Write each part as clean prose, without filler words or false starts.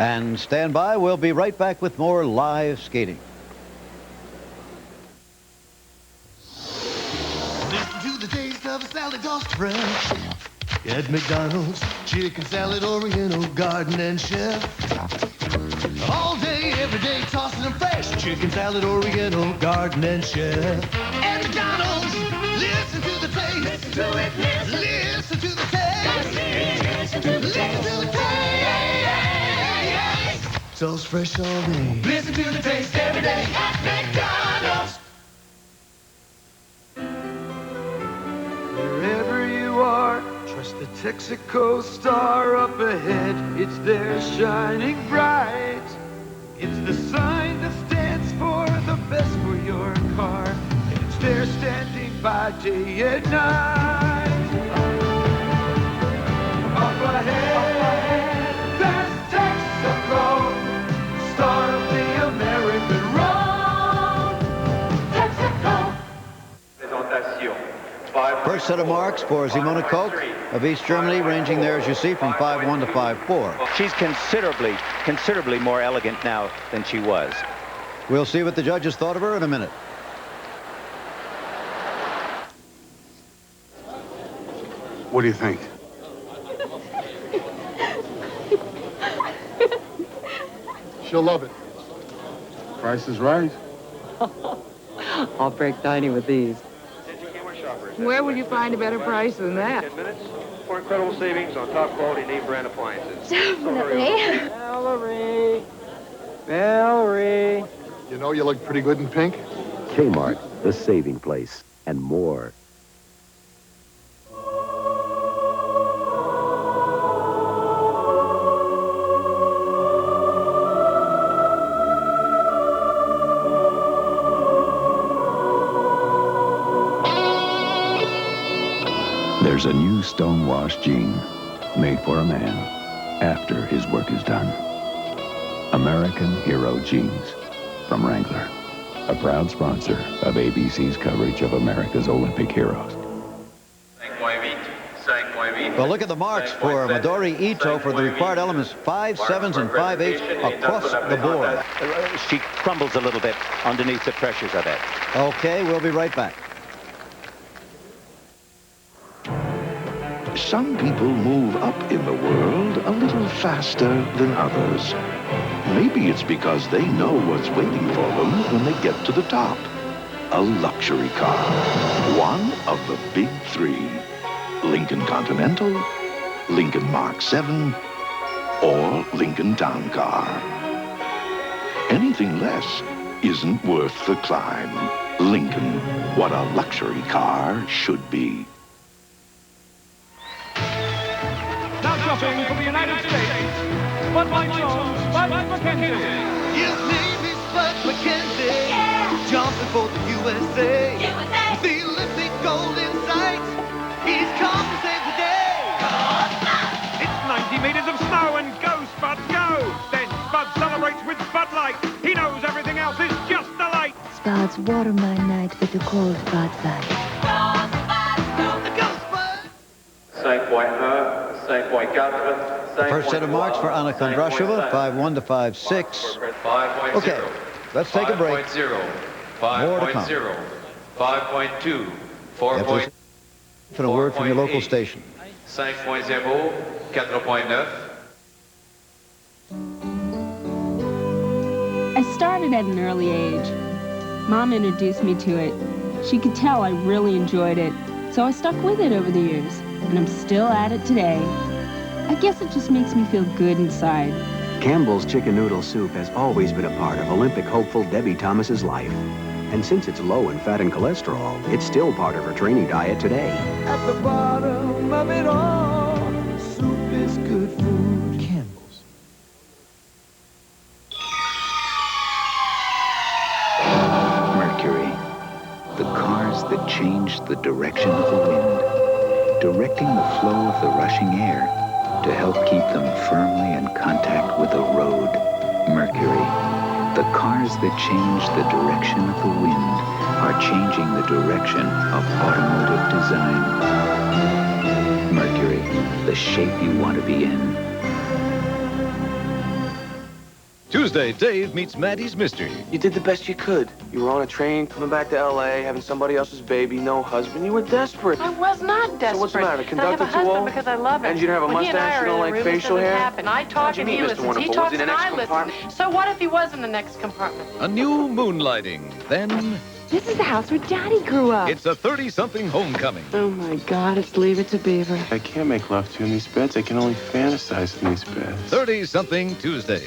And stand by. We'll be right back with more live skating. Listen to the taste of a salad tossed fresh at McDonald's. Chicken salad, Oriental, garden, and chef. All day, every day, tossing them fresh. Chicken salad, Oriental, garden, and chef. At McDonald's, listen to the taste. Listen to it, listen to the taste. Listen to the taste. Toast fresh all day. Listen to the taste every day at McDonald's. Wherever you are, trust the Texaco star up ahead. It's there shining bright. It's the sign that stands for the best for your car. And it's there standing by day and night. Up ahead, there's Texaco, star of the American road. Texaco. First set of marks for Simone Koch of East Germany, ranging there, as you see, from 5'1" to 5'4". She's considerably more elegant now than she was. We'll see what the judges thought of her in a minute. What do you think? She'll love it. Price is right. I'll break tiny with these. Where will you find a better price than that? 10 minutes for incredible savings on top quality name brand appliances. Definitely. Valerie. You know, you look pretty good in pink. Kmart, the saving place, and more. There's a new stonewashed jean made for a man after his work is done. American Hero Jeans from Wrangler, a proud sponsor of ABC's coverage of America's Olympic heroes. Well, look at the marks for Midori Ito for the required elements, 5 7s and 5 8s across the board. She crumbles a little bit underneath the pressures of it. Okay, we'll be right back. Some people move up in the world a little faster than others. Maybe it's because they know what's waiting for them when they get to the top. A luxury car. One of the big three. Lincoln Continental, Lincoln Mark 7, or Lincoln Town Car. Anything less isn't worth the climb. Lincoln, what a luxury car should be. Now dropping from the United States, Bud Light Jones, Bud McKenzie. His name is Bud McKenzie. Yeah. Jumping for the USA. With the Olympic gold in sight. He's come to save the day. It's 90 meters of snow and go, Spud, go! Then Spud celebrates with Bud Light. He knows everything else is just a light. Spud's water my night with the cold Bud Light. Go, Spud! 5.1, First set of marks for Anna Kondrashova, 5'1" to 5'6". Okay, let's take a break. 5.0, More to come. 5.2, 4.0. For a word from your local station. 5.0, 4.9. I started at an early age. Mom introduced me to it. She could tell I really enjoyed it, so I stuck with it over the years, and I'm still at it today. I guess it just makes me feel good inside. Campbell's Chicken Noodle Soup has always been a part of Olympic hopeful Debbie Thomas's life. And since it's low in fat and cholesterol, it's still part of her training diet today. At the bottom of it all, soup is good food. Campbell's. Mercury, the cars that changed the direction of the wind, directing the flow of the rushing air to help keep them firmly in contact with the road. Mercury, the cars that change the direction of the wind are changing the direction of automotive design. Mercury, the shape you want to be in. Tuesday, Dave meets Maddie's mystery. You did the best you could. You were on a train coming back to L.A., having somebody else's baby, no husband. You were desperate. I was not desperate. So what's the matter? And I have a Conductor too husband old? because I love him. And you don't have a When he and I mustache? are You don't in a like room, this facial doesn't hair? happen. I talk How'd you and meet he Mr. listens. Wonderful? He Was talks he in and the next I listen. compartment? So what if he was in the next compartment? A new moonlighting. Then This is the house where Daddy grew up. it's a 30-something homecoming. Oh, my God, it's Leave It to Beaver. I can't make love to you in these beds. I can only fantasize in these beds. 30-something Tuesday.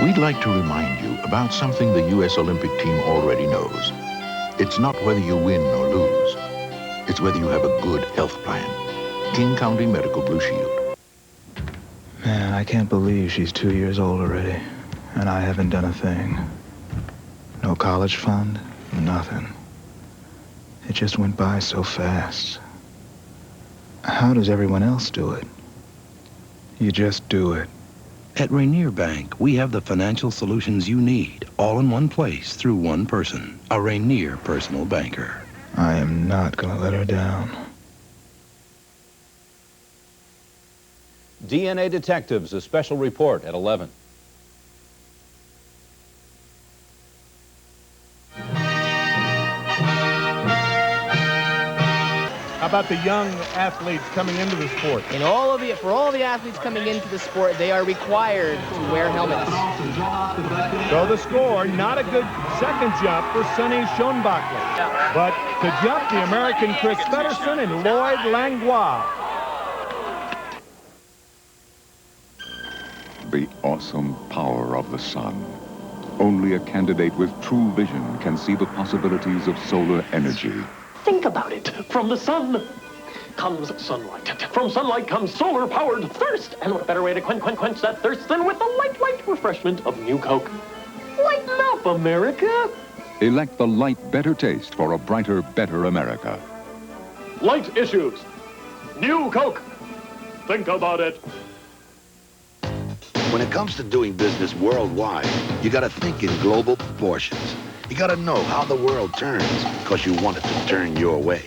We'd like to remind you about something the U.S. Olympic team already knows. It's not whether you win or lose. It's whether you have a good health plan. King County Medical Blue Shield. Man, I can't believe she's 2 years old already, and I haven't done a thing. No college fund, nothing. It just went by so fast. How does everyone else do it? You just do it. At Rainier Bank, we have the financial solutions you need, all in one place through one person, a Rainier personal banker. I am not gonna let her down. DNA Detectives, a special report at 11. How about the young athletes coming into the sport? For all the athletes coming into the sport, they are required to wear helmets. So the score, not a good second jump for Sonny Schoenbachler. But to jump, the American Chris Feddersen and Lloyd Langlois. The awesome power of the sun. Only a candidate with true vision can see the possibilities of solar energy. Think about it. From the sun comes sunlight. From sunlight comes solar-powered thirst. And what better way to quench that thirst than with the light refreshment of New Coke? Lighten up, America! Elect the light, better taste for a brighter, better America. Light issues. New Coke. Think about it. When it comes to doing business worldwide, you gotta think in global proportions. You gotta know how the world turns, because you want it to turn your way.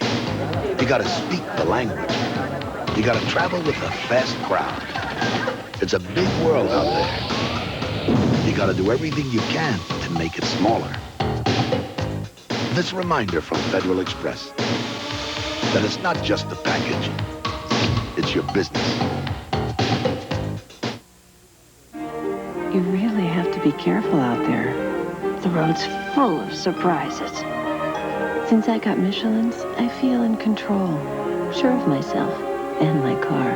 You gotta speak the language. You gotta travel with a fast crowd. It's a big world out there. You gotta do everything you can to make it smaller. This reminder from Federal Express, that it's not just a package, it's your business. You really have to be careful out there. The road's full of surprises. Since I got Michelin's, I feel in control. Sure of myself and my car.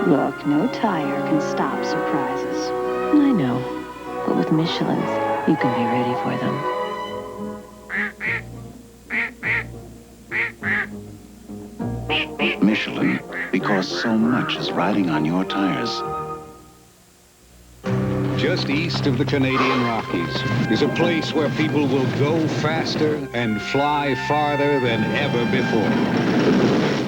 Look, no tire can stop surprises. I know, but with Michelin's, you can be ready for them. Michelin, because so much is riding on your tires. Just east of the Canadian Rockies is a place where people will go faster and fly farther than ever before.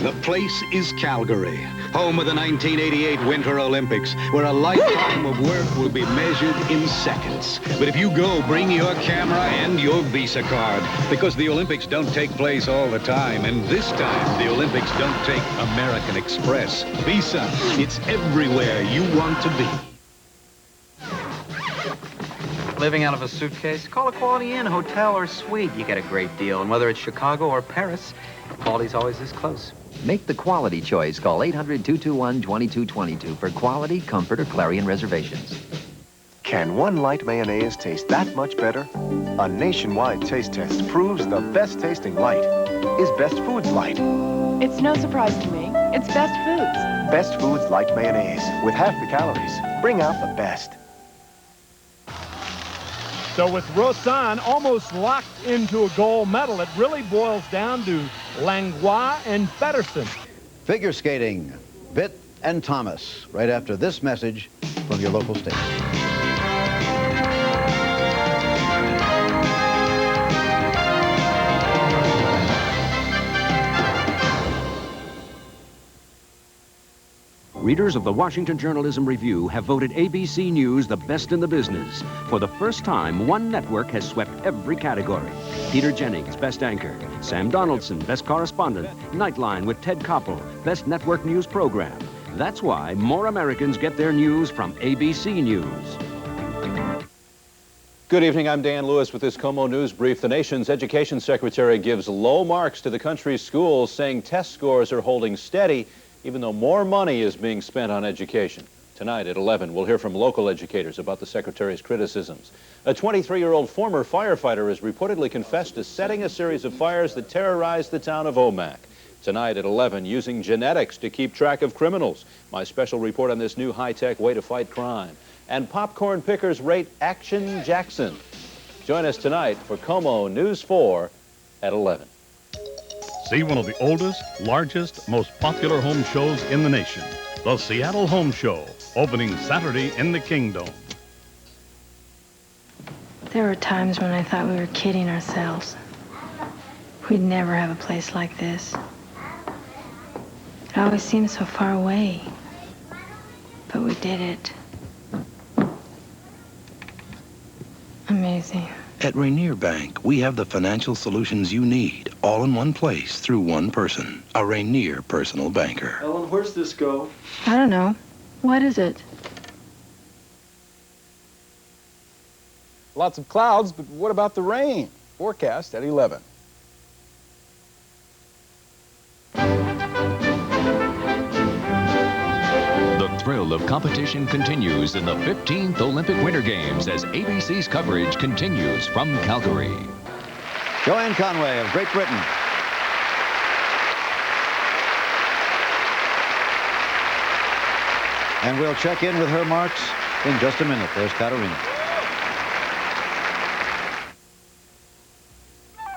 The place is Calgary, home of the 1988 Winter Olympics, where a lifetime of work will be measured in seconds. But if you go, bring your camera and your Visa card, because the Olympics don't take place all the time, and this time the Olympics don't take American Express. Visa, it's everywhere you want to be. Living out of a suitcase? Call a Quality Inn, hotel, or suite. You get a great deal. And whether it's Chicago or Paris, quality's always this close. Make the quality choice. Call 800-221-2222 for quality, comfort, or Clarion reservations. Can one light mayonnaise taste that much better? A nationwide taste test proves the best tasting light is Best Foods Light. It's no surprise to me. It's Best Foods. Best Foods Light mayonnaise with half the calories. Bring out the best. So with Rosan almost locked into a gold medal, it really boils down to Langlois and Feddersen. Figure skating, Bitt and Thomas, right after this message from your local station. Readers of the Washington Journalism Review have voted ABC News the best in the business. For the first time, one network has swept every category. Peter Jennings, Best Anchor. Sam Donaldson, Best Correspondent. Nightline with Ted Koppel, Best Network News Program. That's why more Americans get their news from ABC News. Good evening, I'm Dan Lewis with this Como News Brief. The nation's education secretary gives low marks to the country's schools, saying test scores are holding steady, even though more money is being spent on education. Tonight at 11, we'll hear from local educators about the secretary's criticisms. A 23-year-old former firefighter has reportedly confessed to setting a series of fires that terrorized the town of Omak. Tonight at 11, using genetics to keep track of criminals. My special report on this new high-tech way to fight crime. And popcorn pickers rate Action Jackson. Join us tonight for Como News 4 at 11. See one of the oldest, largest, most popular home shows in the nation. The Seattle Home Show, opening Saturday in the Kingdom. There were times when I thought we were kidding ourselves. We'd never have a place like this. It always seemed so far away. But we did it. Amazing. At Rainier Bank, we have the financial solutions you need, all in one place through one person, a Rainier personal banker. Ellen, where's this go? I don't know. What is it? Lots of clouds, but what about the rain? Forecast at 11. The thrill of competition continues in the 15th Olympic Winter Games as ABC's coverage continues from Calgary. Joanne Conway of Great Britain. And we'll check in with her marks in just a minute. There's Katerina.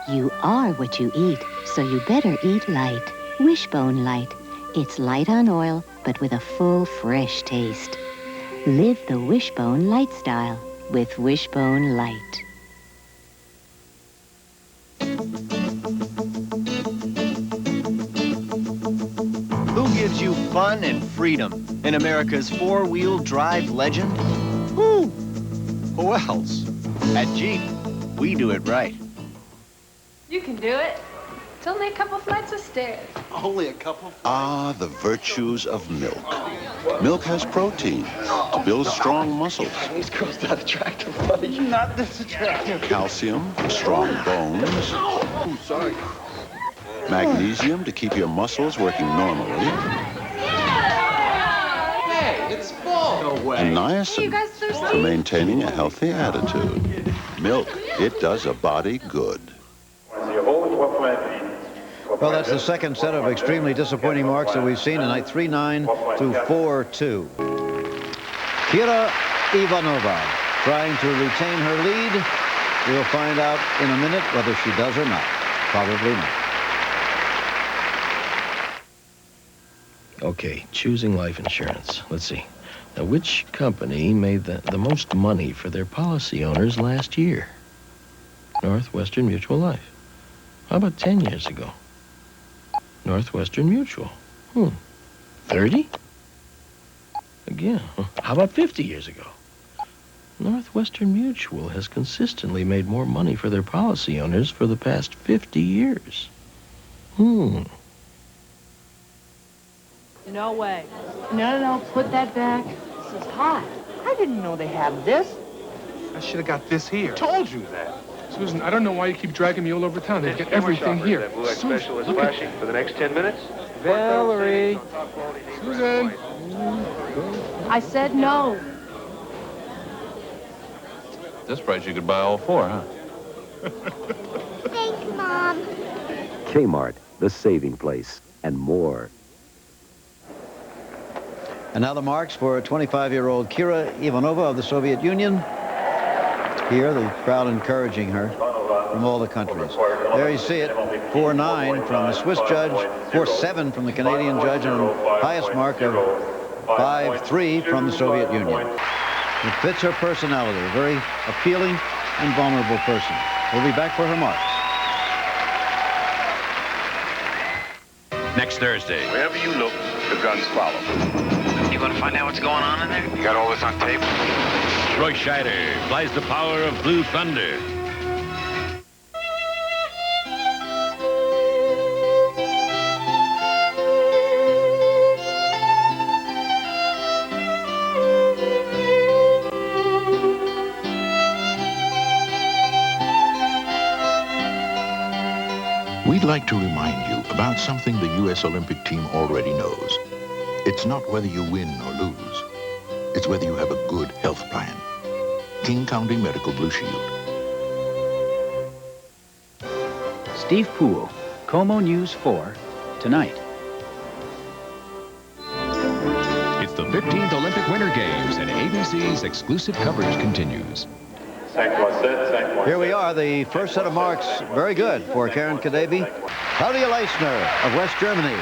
You are what you eat, so you better eat light. Wishbone Light. It's light on oil, but with a full, fresh taste. Live the Wishbone Light style with Wishbone Light. Who gives you fun and freedom in America's four-wheel drive legend? Who? Who else? At Jeep, we do it right. You can do it. It's only a couple flights of stairs. Only a couple? Ah, the virtues of milk. Milk has protein to build strong muscles. These girls not attractive, buddy. Not this attractive. Calcium for strong bones. Oh, sorry. Magnesium to keep your muscles working normally. Hey, it's full. No way. And Hey, you niacin guys thirsty? for maintaining a healthy attitude. Milk, it does a body good. Well, that's the second set of extremely disappointing marks that we've seen tonight, 3-9 to 4-2. Kira Ivanova trying to retain her lead. We'll find out in a minute whether she does or not. Probably not. Okay, choosing life insurance. Let's see. Now, which company made the most money for their policy owners last year? Northwestern Mutual Life. How about 10 years ago? Northwestern Mutual. 30? Again, how about 50 years ago? Northwestern Mutual has consistently made more money for their policy owners for the past 50 years. No way. No, put that back. This is hot. I didn't know they have this. I should have got this here. Told you that. Susan, I don't know why you keep dragging me all over town. They've got everything here. Special is flashing for the next 10 minutes. Valerie. Susan. I said no. At this price, you could buy all four, huh? Thanks, Mom. Kmart, the saving place, and more. And now the marks for 25-year-old Kira Ivanova of the Soviet Union. Here, the crowd encouraging her from all the countries. There you see it, 4-9 from the Swiss judge, 4-7 from the Canadian judge, and highest mark of 5-3 from the Soviet Union. It fits her personality, a very appealing and vulnerable person. We'll be back for her marks. Next Thursday. Wherever you look, the guns follow. going to find out what's going on in there? You got all this on tape? Troy Scheider flies the power of Blue Thunder. We'd like to remind you about something the U.S. Olympic team already knows. It's not whether you win or lose. It's whether you have a good health plan. King County Medical Blue Shield. Steve Poole, Como News 4, tonight. It's the 15th Olympic Winter Games, and ABC's exclusive coverage continues. Here we are, the first set of marks, very good for Karen Kadabi. Claudia Leisner of West Germany.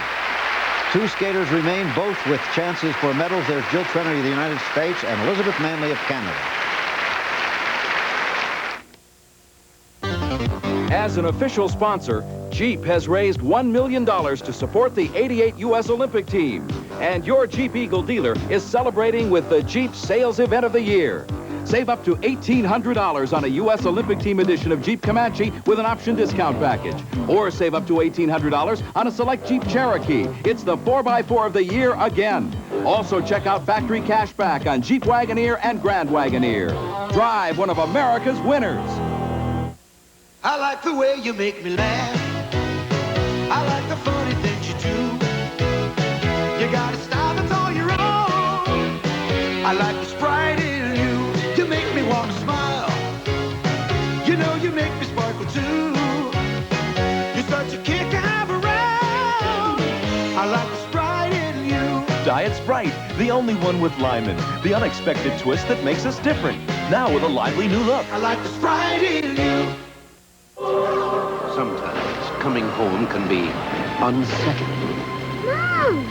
Two skaters remain, both with chances for medals. There's Jill Trennery of the United States and Elizabeth Manley of Canada. As an official sponsor, Jeep has raised $1 million to support the '88 U.S. Olympic team. And your Jeep Eagle dealer is celebrating with the Jeep Sales Event of the Year. Save up to $1,800 on a U.S. Olympic Team edition of Jeep Comanche with an option discount package. Or save up to $1,800 on a select Jeep Cherokee. It's the 4x4 of the year again. Also check out factory cashback on Jeep Wagoneer and Grand Wagoneer. Drive one of America's winners. I like the way you make me laugh. I like the funny things you do. You got a style that's all your own. I like the sprite in you. You make me want to smile. You know you make me sparkle too. You're such a kick to have around. I like the sprite in you. Diet Sprite, the only one with Lyman. The unexpected twist that makes us different. Now with a lively new look. I like the sprite in you. Sometimes coming home can be unsettling. Mom!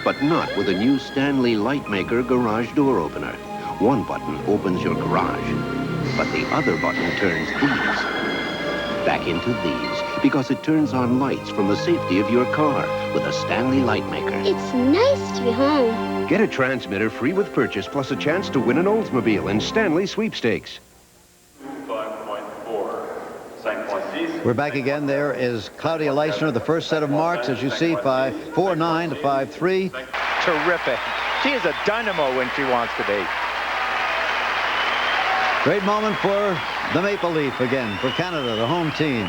But not with a new Stanley Lightmaker garage door opener. One button opens your garage, but the other button turns these back into these because it turns on lights from the safety of your car with a Stanley Lightmaker. It's nice to be home. Get a transmitter free with purchase plus a chance to win an Oldsmobile in Stanley Sweepstakes. We're back again. There is Claudia Leisner, the first set of marks, as you see, 5.49 to 5.3. Terrific. She is a dynamo when she wants to be. Great moment for the Maple Leaf again, for Canada, the home team.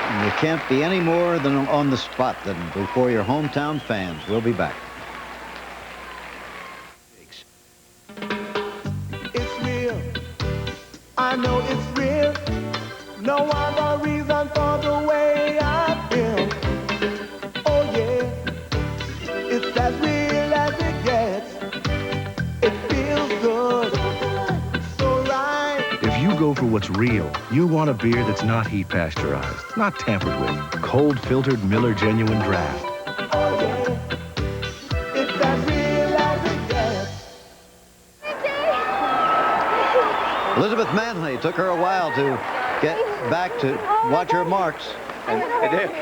And you can't be any more than on the spot than before your hometown fans. We'll be back. It's real. I know it's real. No other reason for the way I feel. Oh yeah, it's as real as it gets. It feels good, so right. If you go for what's real, you want a beer that's not heat pasteurized, not tampered with. Cold filtered Miller Genuine Draft. Oh yeah, it's as real as it gets. Elizabeth Manley, took her a while to get back to watch her marks. And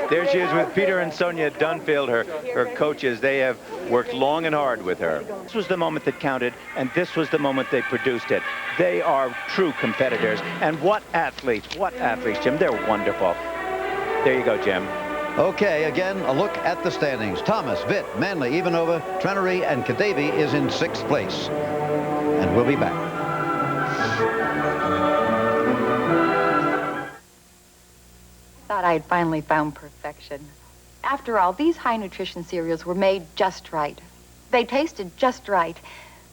there she is with Peter and Sonia Dunfield, her coaches. They have worked long and hard with her. This was the moment that counted, and this was the moment they produced it. They are true competitors. And what athletes, Jim. They're wonderful. There you go, Jim. Okay, again, a look at the standings. Thomas, Vitt, Manley, Ivanova, Trennery, and Kadabi is in 6th place. And we'll be back. Thought I had finally found perfection. After all, these high nutrition cereals were made just right. They tasted just right.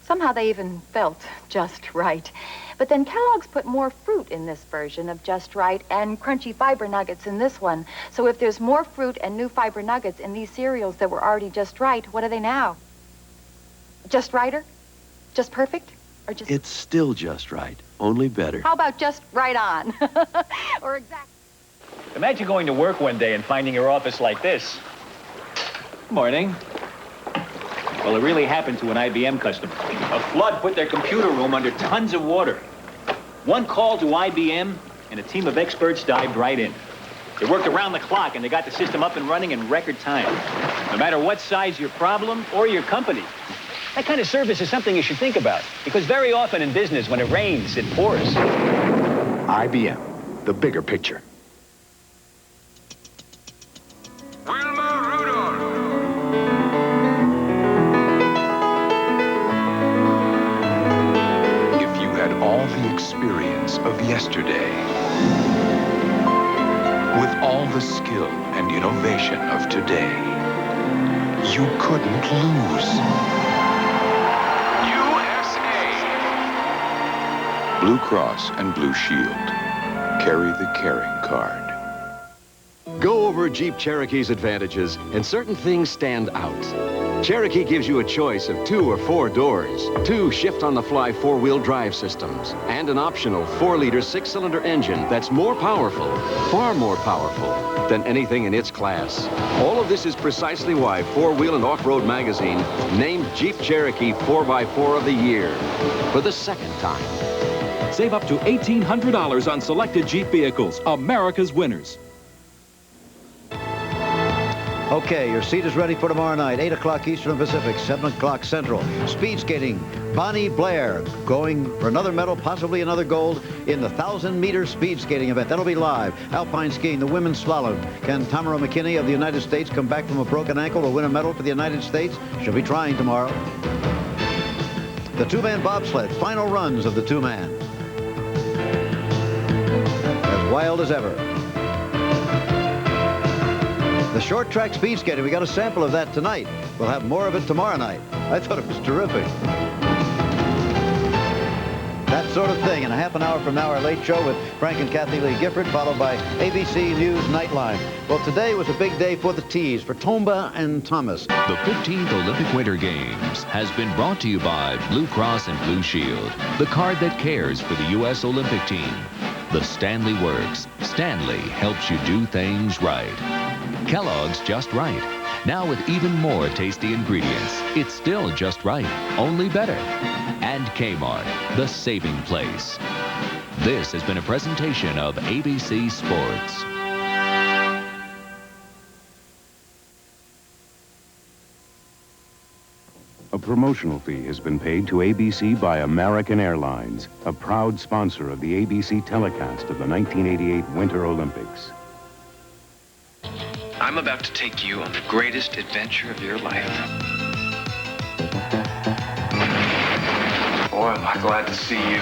Somehow they even felt just right. But then Kellogg's put more fruit in this version of just right and crunchy fiber nuggets in this one. So if there's more fruit and new fiber nuggets in these cereals that were already just right, what are they now? Just righter? Just perfect? Or just... It's still just right, only better. How about just right on? Or exactly. Imagine going to work one day and finding your office like this. Morning. Well, it really happened to an IBM customer. A flood put their computer room under tons of water. One call to IBM, and a team of experts dived right in. They worked around the clock, and they got the system up and running in record time. No matter what size your problem or your company. That kind of service is something you should think about, because very often in business, when it rains, it pours. IBM, the bigger picture. If you had all the experience of yesterday, with all the skill and innovation of today, you couldn't lose. Blue Cross and Blue Shield. Carry the caring card. Go over Jeep Cherokee's advantages, and certain things stand out. Cherokee gives you a choice of 2 or 4 doors, 2 shift-on-the-fly 4-wheel drive systems, and an optional 4-liter 6-cylinder engine that's more powerful, far more powerful, than anything in its class. All of this is precisely why 4-Wheel and Off-Road magazine named Jeep Cherokee 4x4 of the Year for the 2nd time. Save up to $1,800 on selected Jeep vehicles. America's winners. Okay, your seat is ready for tomorrow night, 8 o'clock Eastern Pacific, 7 o'clock Central. Speed skating, Bonnie Blair going for another medal, possibly another gold in the 1,000-meter speed skating event. That'll be live. Alpine skiing, the women's slalom. Can Tamara McKinney of the United States come back from a broken ankle to win a medal for the United States? She'll be trying tomorrow. The 2-man bobsled, final runs of the 2-man. As wild as ever. The short track speed skating, we got a sample of that tonight. We'll have more of it tomorrow night. I thought it was terrific. That sort of thing. In a half an hour from now, our late show with Frank and Kathy Lee Gifford, followed by ABC News Nightline. Well, today was a big day for the T's, for Tomba and Thomas. The 15th Olympic Winter Games has been brought to you by Blue Cross and Blue Shield, the card that cares for the U.S. Olympic team. The Stanley Works. Stanley helps you do things right. Kellogg's Just Right. Now with even more tasty ingredients. It's still just right, only better. And Kmart, the saving place. This has been a presentation of ABC Sports. A promotional fee has been paid to ABC by American Airlines, a proud sponsor of the ABC telecast of the 1988 Winter Olympics. I'm about to take you on the greatest adventure of your life. Boy, am I glad to see you.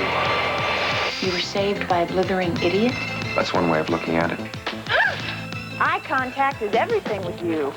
You were saved by a blithering idiot? That's one way of looking at it. Eye contact is everything with you.